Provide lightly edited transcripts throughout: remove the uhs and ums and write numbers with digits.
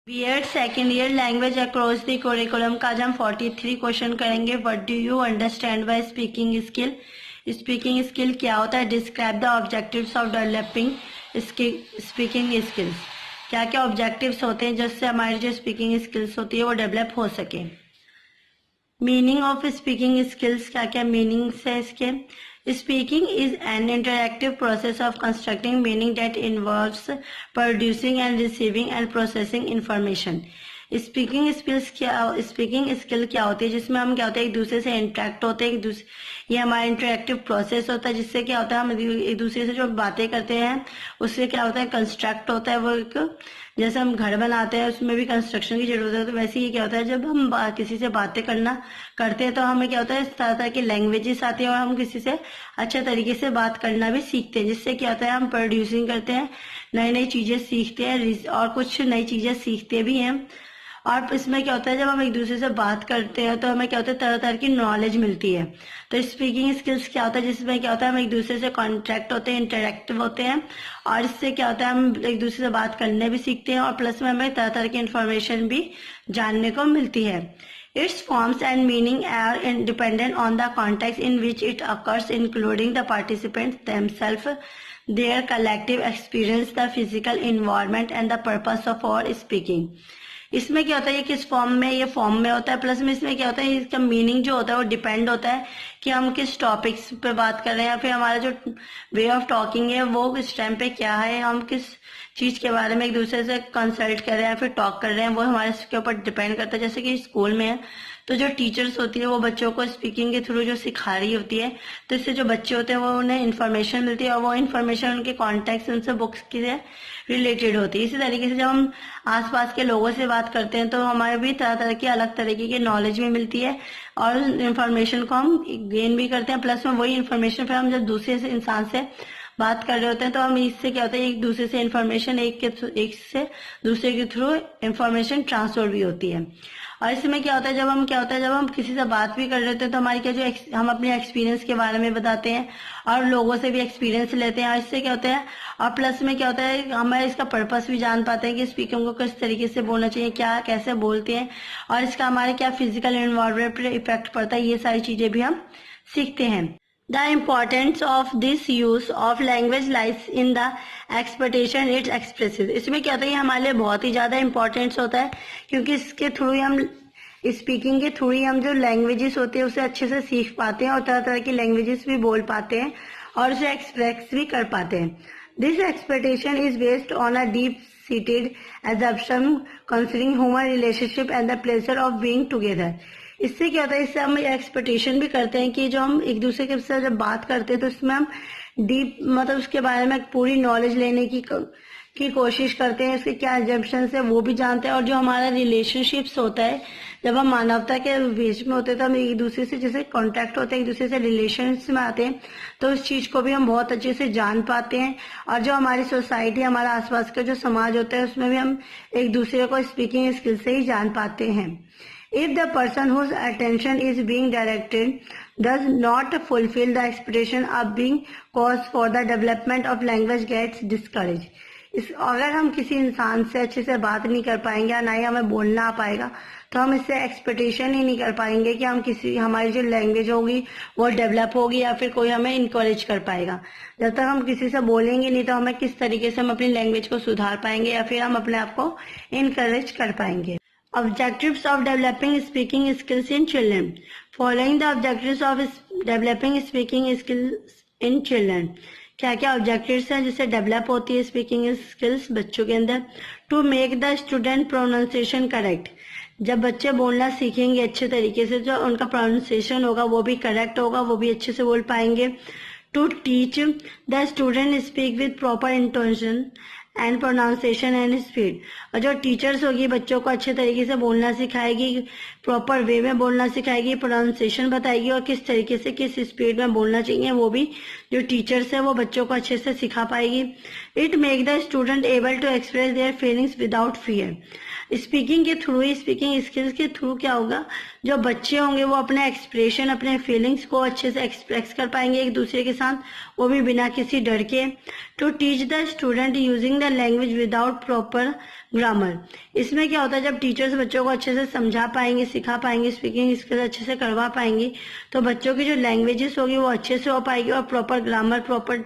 BEd second year language across the curriculum का आज हम 43 क्वेश्चन करेंगे। What do you understand by speaking skill? Speaking skill क्या होता है? Describe the objectives of developing speaking skills. क्या क्या ऑब्जेक्टिव्स होते हैं जिससे हमारी जो स्पीकिंग स्किल्स होती है वो डेवलप हो सके। मीनिंग ऑफ स्पीकिंग स्किल्स, क्या क्या मीनिंग्स है इसके। Speaking is an interactive process of constructing meaning that involves producing and receiving and processing information. Speaking skill क्या होती है जिसमें हम क्या होता है एक दूसरे से इंटरेक्ट होते हैं, ये हमारा इंटरेक्टिव प्रोसेस होता है जिससे क्या होता है हम एक दूसरे से जो बातें करते हैं उससे क्या होता है कंस्ट्रक्ट होता है। वो एक जैसे हम घर बनाते हैं उसमें भी कंस्ट्रक्शन की जरूरत है, तो वैसे ही क्या होता है जब हम किसी से बातें करते हैं तो हमें क्या होता है इस तरह तरह की लैंग्वेजेस आती है और हम किसी से अच्छे तरीके से बात करना भी सीखते हैं, जिससे क्या होता है हम प्रोड्यूसिंग करते हैं, नई नई चीजें सीखते हैं और कुछ नई चीजें सीखते भी हैं। और इसमें क्या होता है जब हम एक दूसरे से बात करते हैं तो हमें क्या होता है तरह तरह की नॉलेज मिलती है। तो स्पीकिंग स्किल्स क्या होता है जिसमें क्या होता है हम एक दूसरे से कॉन्टैक्ट होते हैं, इंटरेक्टिव होते हैं और इससे क्या होता है हम एक दूसरे से बात करने भी सीखते हैं और प्लस में हमें तरह तरह की इंफॉर्मेशन भी जानने को मिलती है। Its forms and meaning are independent on the context in which it occurs, including the participants themselves, their collective experience, the physical environment, and the purpose of our speaking. इसमें क्या होता है ये किस फॉर्म में, ये फॉर्म में होता है, प्लस में इसमें क्या होता है इसका मीनिंग जो होता है वो डिपेंड होता है कि हम किस टॉपिक्स पे बात कर रहे हैं या फिर हमारा जो वे ऑफ टॉकिंग है वो किस टाइम पे क्या है, हम किस चीज के बारे में एक दूसरे से कंसल्ट कर रहे हैं फिर टॉक कर रहे हैं, वो हमारे इसके ऊपर डिपेंड करता है। जैसे कि स्कूल में है तो जो टीचर्स होती है वो बच्चों को स्पीकिंग के थ्रू जो सिखा रही होती है तो इससे जो बच्चे होते हैं वो उन्हें इन्फॉर्मेशन मिलती है और वो इन्फॉर्मेशन उनके कॉन्टेक्ट उनसे बुक्स के रिलेटेड होती है। इसी तरीके से जब हम आसपास के लोगों से बात करते हैं तो हमारे भी तरह तरह की अलग तरीके की नॉलेज भी मिलती है और इन्फॉर्मेशन को हम गेन भी करते हैं, प्लस में वही इन्फॉर्मेशन फिर हम जब दूसरे से इंसान से बात कर रहे होते हैं तो हम इससे क्या होता है एक दूसरे से इन्फॉर्मेशन एक से दूसरे के थ्रू इन्फॉर्मेशन ट्रांसफर भी होती है। और इसमें क्या होता है जब हम किसी से बात भी कर रहे होते हैं तो हमारी क्या जो हम अपने एक्सपीरियंस के बारे में बताते हैं और लोगों से भी एक्सपीरियंस लेते हैं और इससे क्या होता है और प्लस में क्या होता है हमें इसका पर्पस भी जान पाते हैं कि स्पीकिंग को किस तरीके से बोलना चाहिए, क्या कैसे बोलते हैं और इसका हमारे क्या फिजिकल एनवायरनमेंट पर इफेक्ट पड़ता है, ये सारी चीजें भी हम सीखते हैं। The importance of this use of language lies in the expectation it expresses. इसमें क्या होता है ये हमारे लिए बहुत ही ज्यादा इम्पोर्टेंस होता है क्योंकि इसके थ्रू ही हम स्पीकिंग के थ्रू ही हम जो लैंग्वेजेस होते हैं उसे अच्छे से सीख पाते हैं और तरह तरह की लैंग्वेजेस भी बोल पाते हैं और उसे एक्सप्रेस भी कर पाते हैं। This expectation is based on a deep seated assumption considering human relationship and the pleasure of being together. इससे क्या होता है इससे हम एक्सपेक्टेशन भी करते हैं कि जो हम एक दूसरे के साथ जब बात करते हैं तो इसमें हम डीप मतलब उसके बारे में पूरी नॉलेज लेने की कोशिश करते हैं, इसके क्या एजम्पशंस है वो भी जानते हैं और जो हमारा रिलेशनशिप्स होता है जब हम मानवता के बीच में होते हैं तो हम एक दूसरे से जैसे कांटेक्ट होते हैं एक दूसरे से रिलेशंस में आते हैं तो उस चीज को भी हम बहुत अच्छे से जान पाते हैं और जो हमारी सोसाइटी हमारा आसपास का जो समाज होता है उसमें भी हम एक दूसरे को स्पीकिंग स्किल से ही जान पाते हैं। If the person whose attention is being directed does not fulfill the expectation of being cause for the development of language gets discouraged. अगर हम किसी इंसान से अच्छे से बात नहीं कर पाएंगे या ना ही हमें बोलना आ पाएगा तो हम इससे एक्सपेक्टेशन ही नहीं कर पाएंगे कि हम हमारी जो लैंग्वेज होगी वो डेवलप होगी या फिर कोई हमें इनकरेज कर पाएगा। जब तक हम किसी से बोलेंगे नहीं तो हमें किस तरीके से हम अपनी लैंग्वेज को सुधार पाएंगे या फिर हम अपने आप को इनकरेज कर पाएंगे। Objectives of developing speaking skills in children. Following the objectives of developing speaking skills in children. क्या क्या ऑब्जेक्टिव्स हैं जिससे डेवलप होती है स्पीकिंग स्किल्स बच्चों के अंदर। To make the student pronunciation correct, जब बच्चे बोलना सीखेंगे अच्छे तरीके से जो उनका प्रोनाउंसिएशन होगा वो भी करेक्ट होगा, वो भी अच्छे से बोल पाएंगे। To teach the student speak with proper intonation and pronunciation and speed, और जो टीचर्स होगी बच्चों को अच्छे तरीके से बोलना सिखाएगी, प्रॉपर वे में बोलना सिखाएगी, प्रोनाउंसिएशन बताएगी और किस तरीके से किस स्पीड में बोलना चाहिए वो भी जो टीचर्स है वो बच्चों को अच्छे से सिखा पाएगी। It make the student able to express their feelings without fear. Speaking के थ्रू ही, स्पीकिंग स्किल्स के थ्रू क्या होगा, जो बच्चे होंगे वो अपने एक्सप्रेशन, अपने फीलिंग्स को अच्छे से एक्सप्रेस कर पाएंगे एक दूसरे के साथ, वो भी बिना किसी डर के। To teach the student using the language without proper grammar. इसमें क्या होता है, जब टीचर्स बच्चों को अच्छे से समझा पाएंगे, सिखा पाएंगे, स्पीकिंग स्किल्स अच्छे से करवा पाएंगे, तो बच्चों की जो लैंग्वेजेस होगी वो अच्छे से हो पाएगी और प्रॉपर ग्रामर, प्रॉपर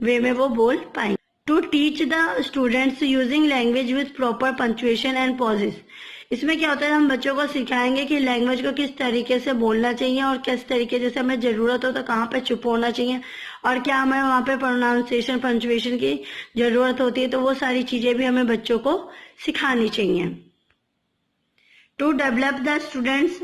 वे में वो बोल पाएंगे। To teach the students using language with proper punctuation and pauses. इसमें क्या होता है, हम बच्चों को सिखाएंगे कि लैंग्वेज को किस तरीके से बोलना चाहिए और किस तरीके, जैसे हमें जरूरत हो तो कहाँ पे चुप होना चाहिए और क्या हमें वहाँ पे प्रोनाउंसिएशन, पंक्चुएशन की जरूरत होती है, तो वो सारी चीजें भी हमें बच्चों को सिखानी चाहिए। To develop the students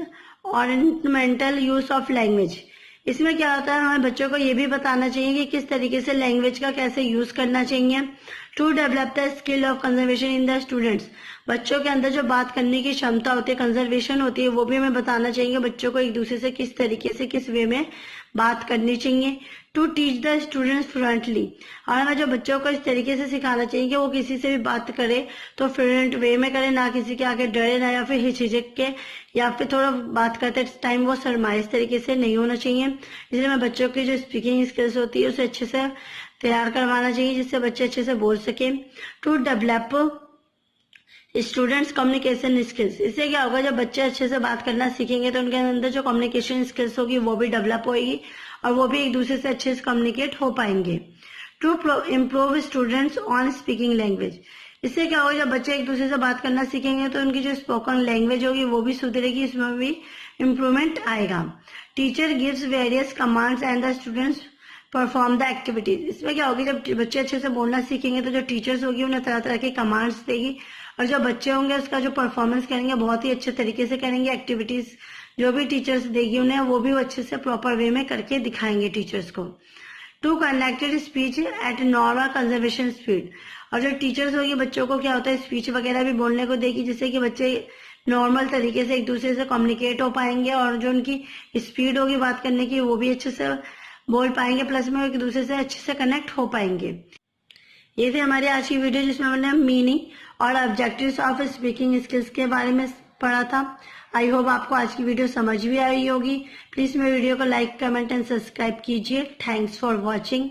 ornamental use of language. इसमें क्या होता है, हमें बच्चों को ये भी बताना चाहिए कि किस तरीके से लैंग्वेज का कैसे यूज करना चाहिए। To develop the skill of conservation in the students. बच्चों के अंदर जो बात करने की क्षमता होती है, कंजर्वेशन होती है, वो भी हमें बताना चाहिए बच्चों को एक दूसरे से किस तरीके से, किस वे में बात करनी चाहिए। To teach the students fluently. और हमें जो बच्चों को इस तरीके से सिखाना चाहिए कि वो किसी से भी बात करे तो फ्लुएंट वे में करे, ना किसी के आगे डरे, ना या फिर हिचक के, या फिर थोड़ा बात करते टाइम वो शर्माए, इस तरीके से नहीं होना चाहिए। इसलिए हमें बच्चों की जो स्पीकिंग स्किल्स होती है उसे अच्छे से तैयार करवाना चाहिए जिससे बच्चे अच्छे से बोल सके। To develop students communication skills. इससे क्या होगा, जब बच्चे अच्छे से बात करना सीखेंगे तो उनके अंदर जो कम्युनिकेशन स्किल्स होगी वो भी डेवलप होगी और वो भी एक दूसरे से अच्छे से कम्युनिकेट हो पाएंगे। To improve students on speaking language. इससे क्या होगा, जब बच्चे एक दूसरे से बात करना सीखेंगे तो उनकी जो स्पोकन लैंग्वेज होगी वो भी सुधरेगी, इसमें भी इम्प्रूवमेंट आएगा। Teacher gives various commands and the students perform the activities. इसमें क्या होगी, जब बच्चे अच्छे से बोलना सीखेंगे तो जो टीचर्स होगी उन्हें तरह तरह के कमांड्स देगी और जो बच्चे होंगे उसका जो परफॉर्मेंस करेंगे बहुत ही अच्छे तरीके से करेंगे। एक्टिविटीज जो भी टीचर्स देगी उन्हें वो भी अच्छे से प्रॉपर वे में करके दिखाएंगे टीचर्स को। To connected speech at normal conservation speed. और जो टीचर्स होगी बच्चों को क्या होता है, स्पीच वगैरह भी बोलने को देगी जिससे कि बच्चे नॉर्मल तरीके से एक दूसरे से कम्युनिकेट हो पाएंगे और जो उनकी स्पीड होगी बात करने की वो भी अच्छे से बोल पाएंगे, प्लस में एक दूसरे से अच्छे से कनेक्ट हो पाएंगे। ये थी हमारी आज की वीडियो जिसमें हमने मीनिंग और ऑब्जेक्टिव्स ऑफ स्पीकिंग स्किल्स के बारे में पढ़ा था। आई होप आपको आज की वीडियो समझ भी आई होगी। प्लीज मेरे वीडियो को लाइक, कमेंट एंड सब्सक्राइब कीजिए। Thanks for watching.